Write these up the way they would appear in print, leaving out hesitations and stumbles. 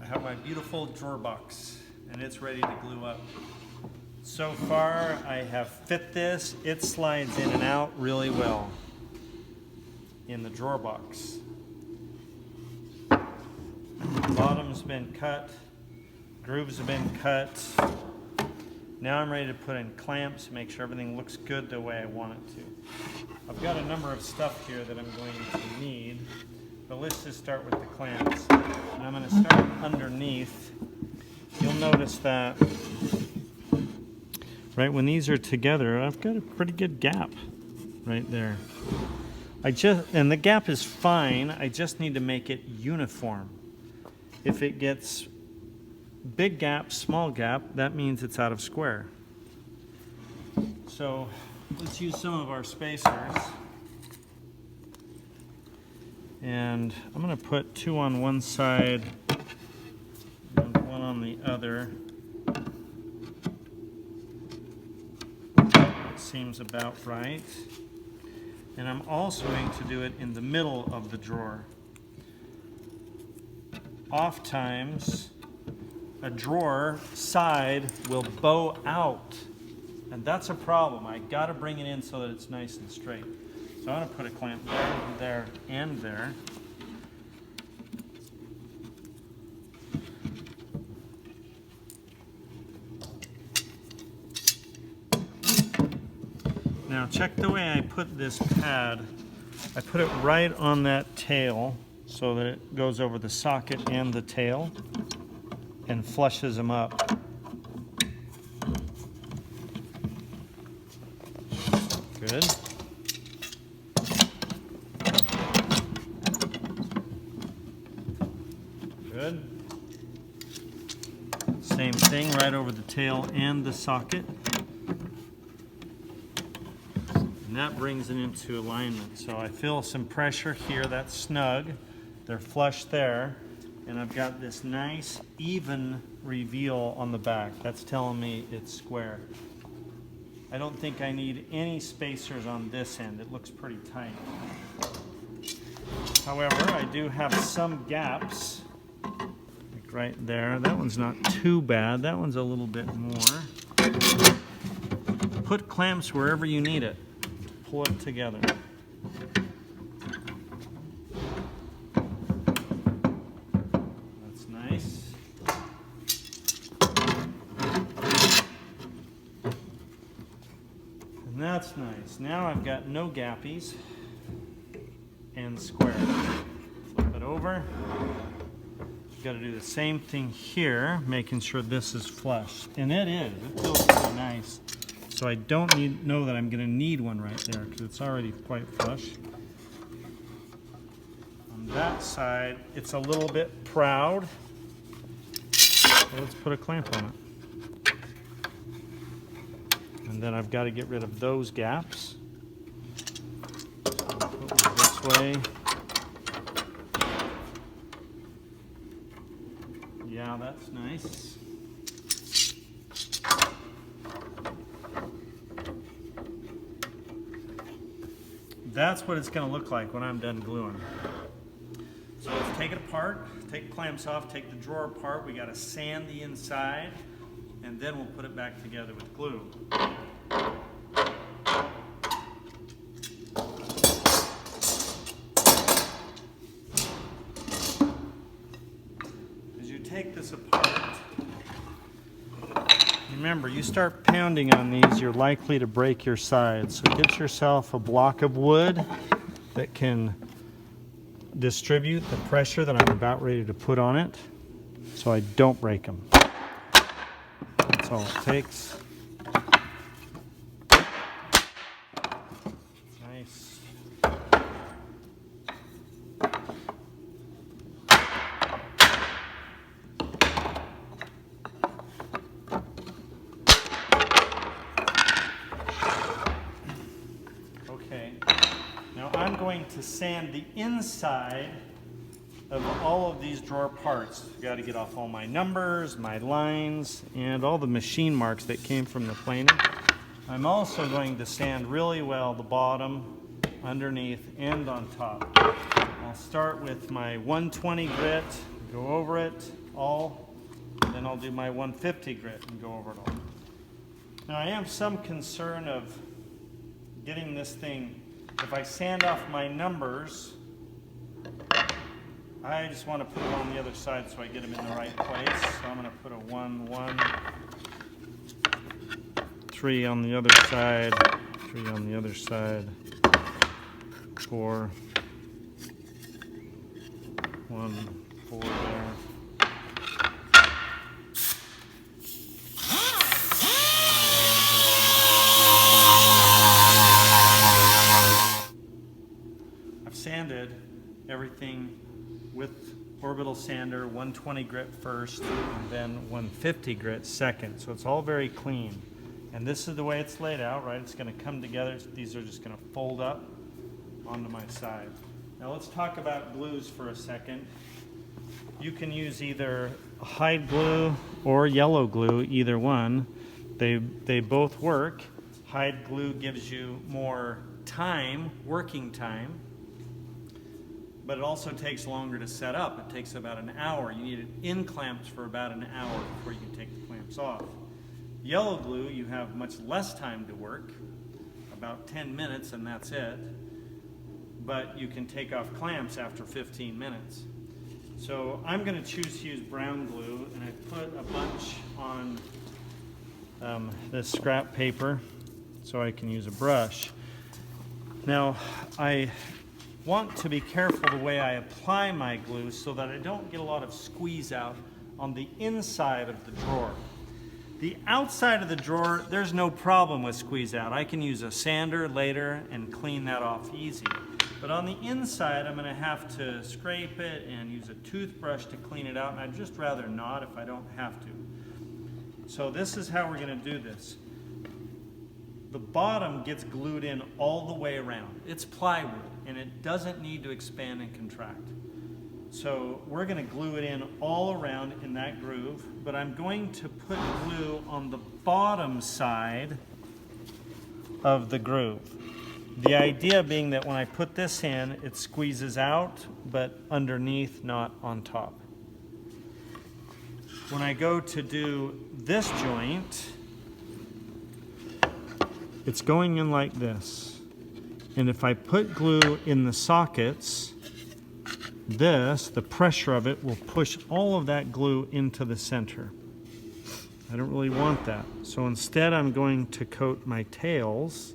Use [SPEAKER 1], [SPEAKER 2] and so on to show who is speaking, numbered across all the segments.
[SPEAKER 1] I have my beautiful drawer box and it's ready to glue up. So far I have fit this. It slides in and out really well in the drawer box. The bottom's been cut, grooves have been cut. Now I'm ready to put in clamps, make sure everything looks good the way I want it to. I've got a number of stuff here that I'm going to need, but let's just start with the clamps. And I'm going to start underneath. You'll notice that right when these are together, I've got a pretty good gap right there. And the gap is fine, I just need to make it uniform. If it gets big gap, small gap, that means it's out of square. So let's use some of our spacers. And I'm going to put 2 on one side and 1 on the other. That seems about right. And I'm also going to do it in the middle of the drawer. Oftentimes, a drawer side will bow out, and that's a problem. I got to bring it in so that it's nice and straight. So I'm going to put a clamp there, there, and there. Now check the way I put this pad. I put it right on that tail so that it goes over the socket and the tail and flushes them up. Good. Good. Same thing right over the tail and the socket. And that brings it into alignment. So I feel some pressure here, that's snug. They're flush there. And I've got this nice even reveal on the back. That's telling me it's square. I don't think I need any spacers on this end. It looks pretty tight. However, I do have some gaps. Like right there. That one's not too bad. That one's a little bit more. Put clamps wherever you need it. Pull it together. That's nice. And that's nice. Now I've got no gappies and square. Flip it over. Got to do the same thing here, making sure this is flush. And it is. It feels really nice. So I don't know that I'm going to need one right there because it's already quite flush. On that side, it's a little bit proud. So let's put a clamp on it. And then I've got to get rid of those gaps. Put it this way. Yeah, that's nice. That's what it's going to look like when I'm done gluing. So let's take it apart, take the clamps off, take the drawer apart. We got to sand the inside, and then we'll put it back together with glue. As you take this apart, remember, you start pounding on these, you're likely to break your sides. So get yourself a block of wood that can distribute the pressure that I'm about ready to put on it so I don't break them. That's all it takes. Nice. Okay, now I'm going to sand the inside of all of these drawer parts. I've got to get off all my numbers, my lines, and all the machine marks that came from the planer. I'm also going to sand really well the bottom, underneath, and on top. I'll start with my 120 grit, go over it all, then I'll do my 150 grit and go over it all. Now I am some concern of getting this thing, if I sand off my numbers, I just want to put them on the other side so I get them in the right place. So I'm going to put a 1, 1, 3 on the other side, 3 on the other side, 4, 1, 4 there. I've sanded everything with orbital sander, 120 grit first, and then 150 grit second. So it's all very clean. And this is the way it's laid out, right? It's going to come together. These are just going to fold up onto my side. Now let's talk about glues for a second. You can use either hide glue or yellow glue, either one. They both work. Hide glue gives you more time, working time, but it also takes longer to set up. It takes about an hour. You need it in clamps for about an hour before you can take the clamps off. Yellow glue, you have much less time to work, about 10 minutes and that's it, but you can take off clamps after 15 minutes. So I'm going to choose to use brown glue, and I put a bunch on this scrap paper so I can use a brush. Now I want to be careful the way I apply my glue so that I don't get a lot of squeeze out on the inside of the drawer. The outside of the drawer, there's no problem with squeeze out. I can use a sander later and clean that off easy. But on the inside, I'm going to have to scrape it and use a toothbrush to clean it out, and I'd just rather not if I don't have to. So this is how we're going to do this. The bottom gets glued in all the way around. It's plywood, and it doesn't need to expand and contract. So we're going to glue it in all around in that groove, but I'm going to put glue on the bottom side of the groove. The idea being that when I put this in, it squeezes out, but underneath, not on top. When I go to do this joint, it's going in like this. And if I put glue in the sockets, the pressure of it will push all of that glue into the center. I don't really want that. So instead I'm going to coat my tails.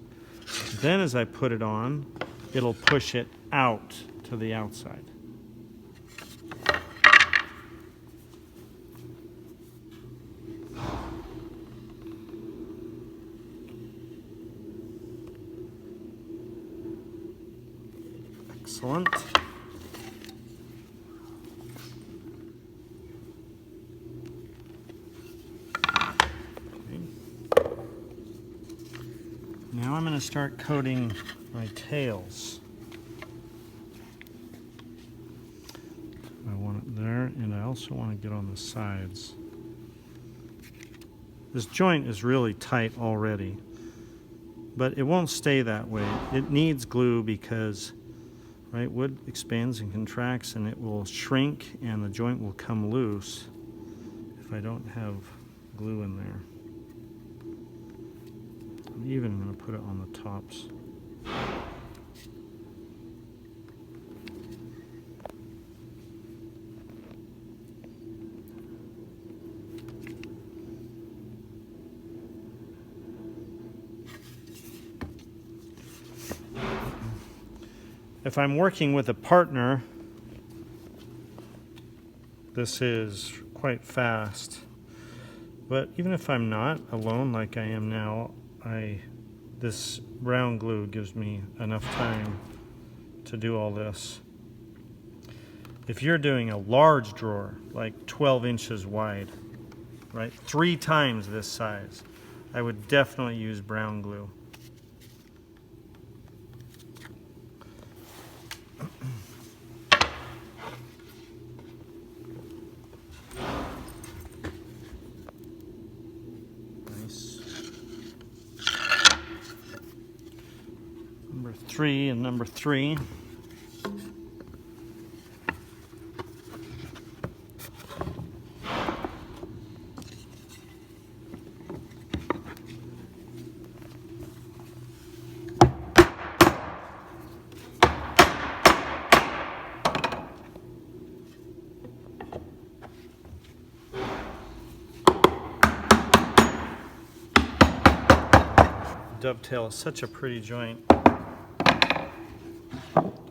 [SPEAKER 1] Then as I put it on, it'll push it out to the outside. Excellent. Now I'm going to start coating my tails. I want it there, and I also want to get on the sides. This joint is really tight already, but it won't stay that way. It needs glue because, right, wood expands and contracts, and it will shrink, and the joint will come loose if I don't have glue in there. I'm even going to put it on the tops. If I'm working with a partner, this is quite fast. But even if I'm not alone like I am now, this brown glue gives me enough time to do all this. If you're doing a large drawer, like 12 inches wide, right, 3 times this size, I would definitely use brown glue. Number 3 and number 3. dovetail is such a pretty joint.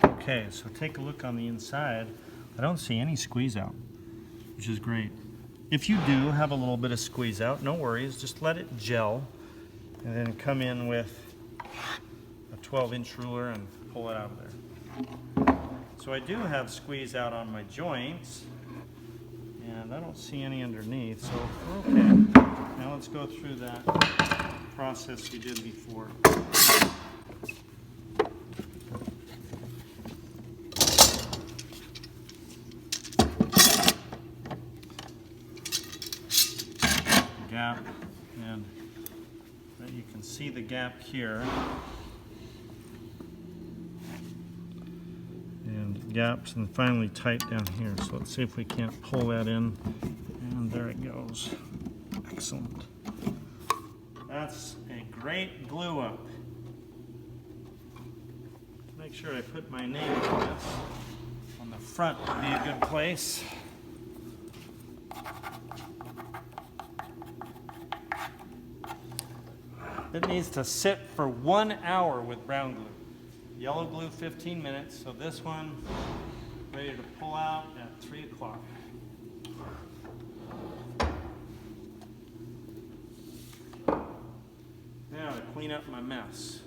[SPEAKER 1] Okay, so take a look on the inside. I don't see any squeeze out, which is great. If you do have a little bit of squeeze out, no worries, just let it gel and then come in with a 12-inch ruler and pull it out of there. So I do have squeeze out on my joints, and I don't see any underneath, so we're okay. Now let's go through that process we did before. Gap, and you can see the gap here, and gaps, and finally tight down here. So let's see if we can't pull that in, and there it goes. Excellent. That's a great glue up. Make sure I put my name on this. On the front would be a good place. It needs to sit for 1 hour with brown glue. Yellow glue 15 minutes, so this one ready to pull out at 3 o'clock. Now to clean up my mess.